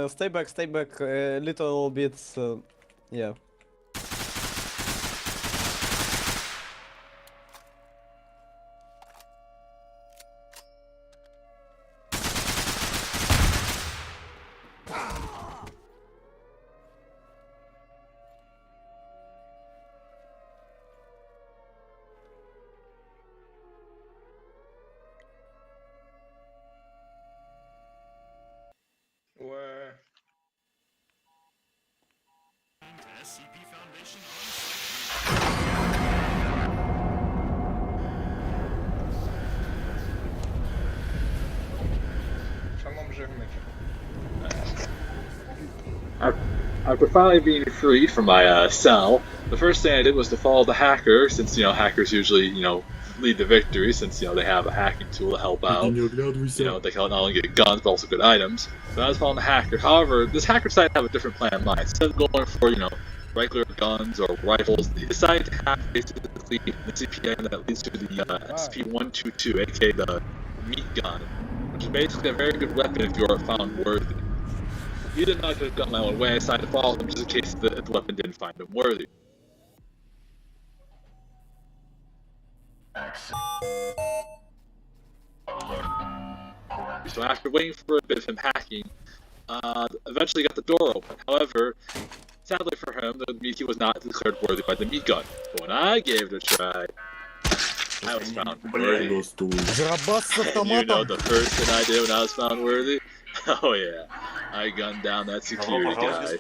Stay back a little bit, yeah. Where? SCP Foundation After finally being freed from my cell, the first thing I did was to follow the hacker, since hackers usually lead to victory, since they have a hacking tool to help out. They can not only get guns but also good items. So I was following the hacker. However, this hacker decided to have a different plan in mind. Instead of going for regular guns or rifles, he decided to hack basically the CPN that leads to the SCP-122, aka the meat gun, which is basically a very good weapon if you are found worthy. He did not have gone my own way. I decided to follow him just in case the weapon didn't find him worthy. So after waiting for a bit of him hacking, eventually got the door open. However, sadly for him, the meat was not declared worthy by the meat gun. But when I gave it a try, I was found worthy. And the first thing I did when I was found worthy? Oh yeah, I gunned down that security guy.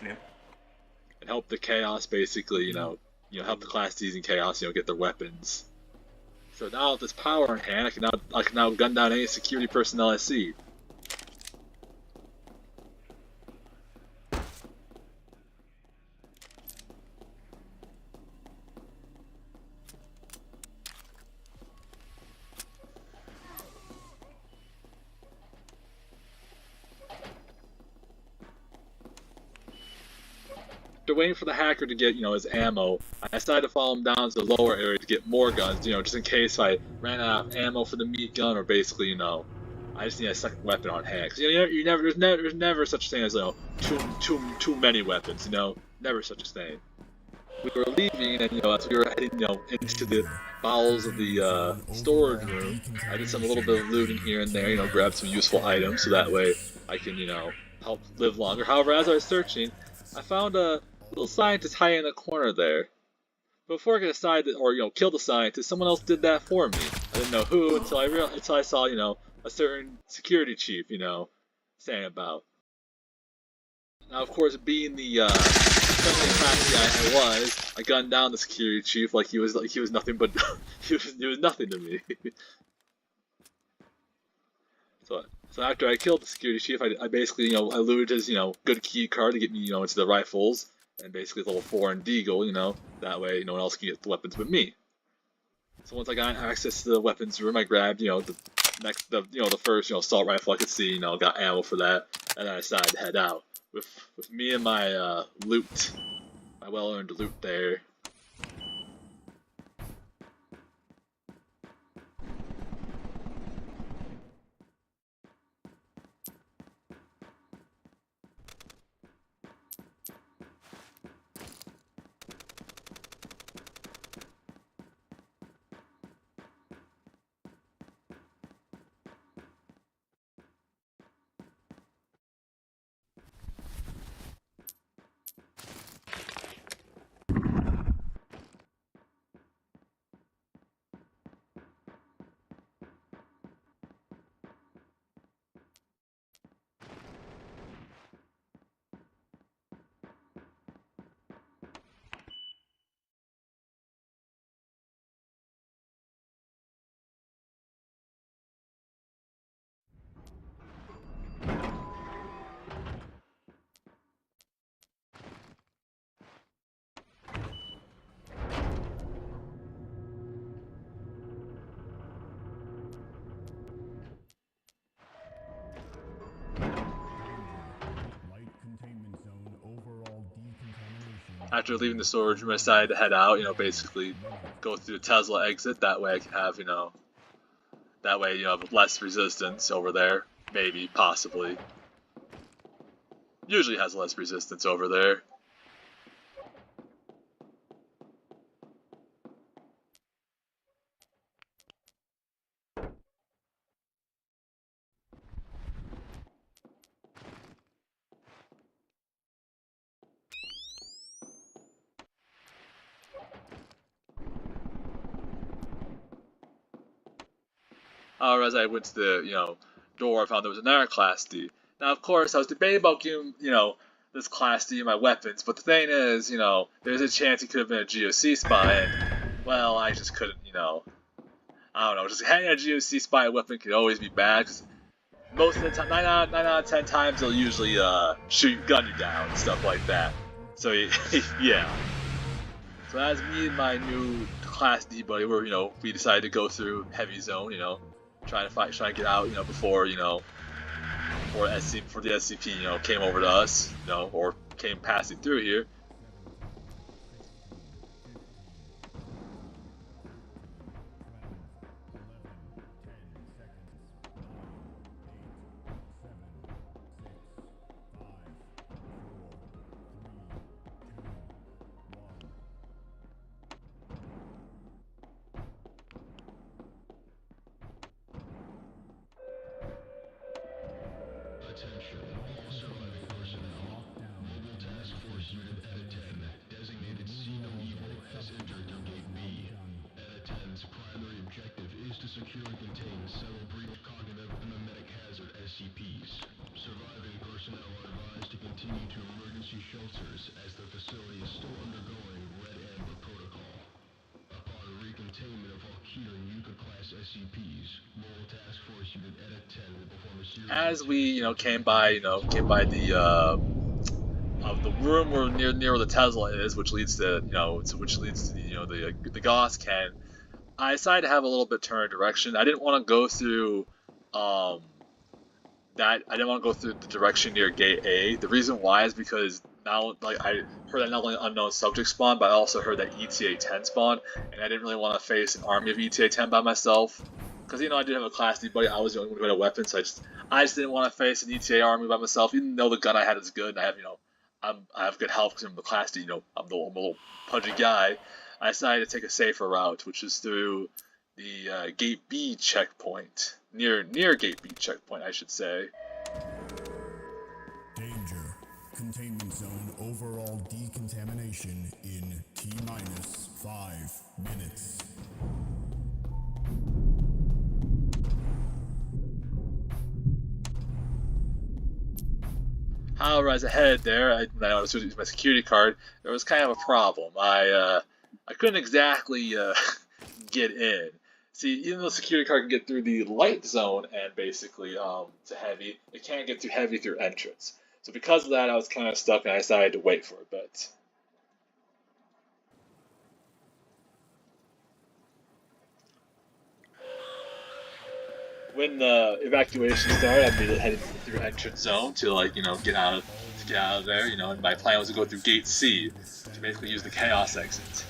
And help the chaos basically, help the class D's in chaos, get their weapons. So now with this power in hand, I can now gun down any security personnel I see. After waiting for the hacker to get, his ammo, I decided to follow him down to the lower area to get more guns, just in case I ran out of ammo for the meat gun, or basically, I just need a second weapon on hand. Cause there's never such a thing as too many weapons, never such a thing. We were leaving, and as we were heading, into the bowels of the storage room, I did a little bit of looting here and there, grabbed some useful items, so that way I can, help live longer. However, as I was searching, I found a little scientist hiding in the corner there. Before I could decide or kill the scientist, someone else did that for me. I didn't know who until I saw a certain security chief saying about. Now of course, being the friendly classy guy I was, I gunned down the security chief like he was nothing but he was nothing to me. So after I killed the security chief, I basically I looted his good key card to get me into the rifles. And basically level 4 and Deagle, that way no one else can get the weapons but me. So once I got access to the weapons room, I grabbed, the first, assault rifle I could see, got ammo for that, and then I decided to head out. With me and my loot, my well-earned loot there. After leaving the storage room, I decided to head out, basically go through the Tesla exit. That way I can have, that way, have less resistance over there. Maybe, possibly. Usually has less resistance over there. As I went to the, door, I found there was another Class D. Now, of course, I was debating about giving, this Class D my weapons, but the thing is, there's a chance he could have been a GOC spy, and, well, I just couldn't, I don't know, just having a GOC spy weapon could always be bad, because most of the time, 9 out of 10 times, they'll usually, gun you down, and stuff like that. So, yeah. So as me and my new Class D buddy were, we decided to go through Heavy Zone, trying to get out, before the SCP, came over to us, or came passing through here. Attention, all surviving personnel. Mobile Task Force Unit Edit 10, designated Scene of Evil, has entered through Gate B. Edit 10's primary objective is to secure and contain several breached cognitive and mimetic hazard SCPs. Surviving personnel are advised to continue to emergency shelters as the facility is still undergoing Red Amber Protocol. Upon recontainment of all key Yucca-class SCPs, Mobile Task Force Unit Edit 10 will perform a series As we, came by the room where near where the Tesla is, which leads to, the Gauss can, I decided to have a little bit turn of direction. I didn't want to go through, I didn't want to go through the direction near Gate A. The reason why is because now, I heard that not only unknown subject spawned, but I also heard that ETA-10 spawned, and I didn't really want to face an army of ETA-10 by myself. Because, I did have a Class D buddy, I was the only one who had a weapon, so I just didn't want to face an ETA army by myself, even though the gun I had is good, and I have, I have good health because I'm the Class D, I'm a little pudgy guy. I decided to take a safer route, which is through the Gate B checkpoint. Near Gate B checkpoint, I should say. Danger. Containment zone overall decontamination in T-minus 5 minutes. However, as I headed there, when I was using my security card, there was kind of a problem. I couldn't exactly get in. See, even though the security card can get through the light zone and basically to heavy, it can't get too heavy through entrance. So because of that, I was kind of stuck, and I decided to wait for a bit. When the evacuation started, I immediately headed through entrance zone to get out of there. And my plan was to go through Gate C to basically use the chaos exit.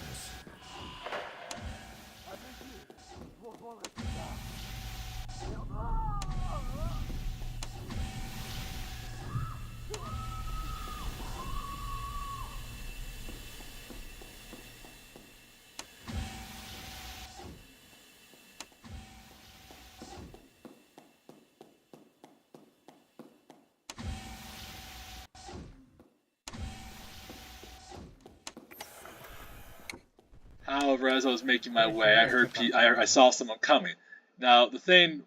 However, as I was making my way, I saw someone coming. Now the thing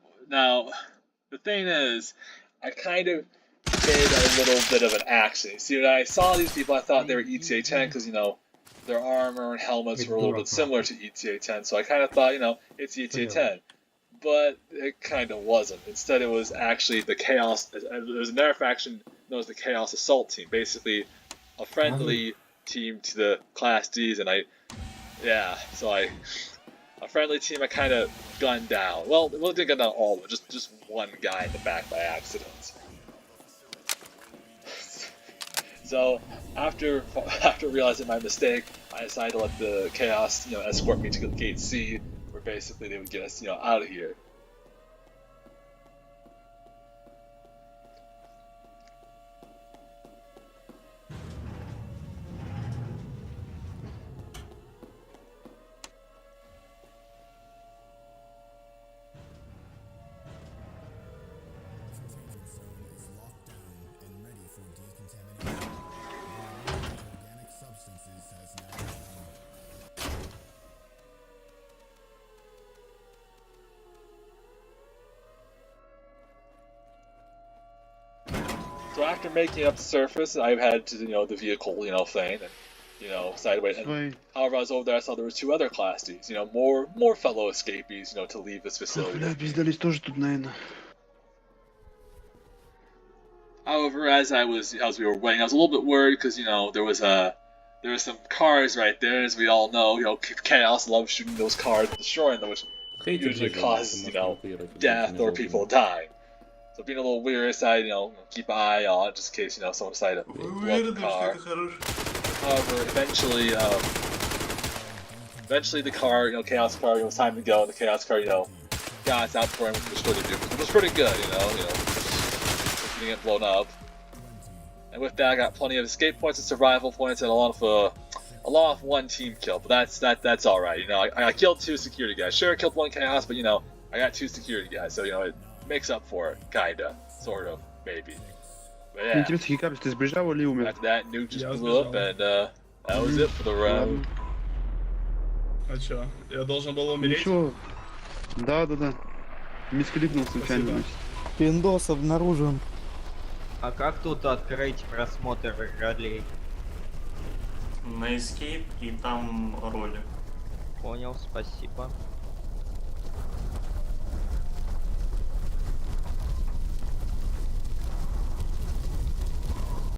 is, I kind of made a little bit of an accident. See, when I saw these people, I thought they were ETA-10 because their armor and helmets were a little bit similar to ETA-10, so I kind of thought it's ETA-10, but it kind of wasn't. Instead, it was actually the Chaos. There was another faction known as the Chaos Assault Team, basically a friendly team to the Class Ds, and a friendly team I kind of gunned down. Well, it didn't gun down all of them, just one guy in the back by accident. So after realizing my mistake, I decided to let the Chaos, escort me to Gate C, where basically they would get us, out of here. after making up the surface, I had to, the vehicle, thing, and, sideways. And, however, I was over there, I saw there were 2 other Class Ds, more fellow escapees, to leave this facility. Бля, пиздались тоже тут, наверное. However, as we were waiting, I was a little bit worried because, there was some cars right there, as we all know, Chaos loves shooting those cars and destroying them, which usually causes, death or people dying. So being a little weird, I decided, keep an eye on it, just in case, someone decided to blow up the car. However, eventually the car, Chaos car, it was time to go, and the Chaos car, got its out before it destroyed the vehicle, which was pretty good, getting it blown up. And with that, I got plenty of escape points and survival points, and a lot of 1 team kill. But that's all right. I killed 2 security guys. Sure, I killed 1 Chaos, but I got 2 security guys, so it makes up for it, kinda, sort of, maybe. But yeah. Интересно, Хикарус, ты сбежал или умер? After that, nuke just blew up, and that was it for the round. А чё? Я должен был умереть? Ничего. Да. Мискликнул случайно. Спасибо. Пиндос обнаружен. А как тут открыть просмотр ролей? На Escape и там роли. Понял, спасибо.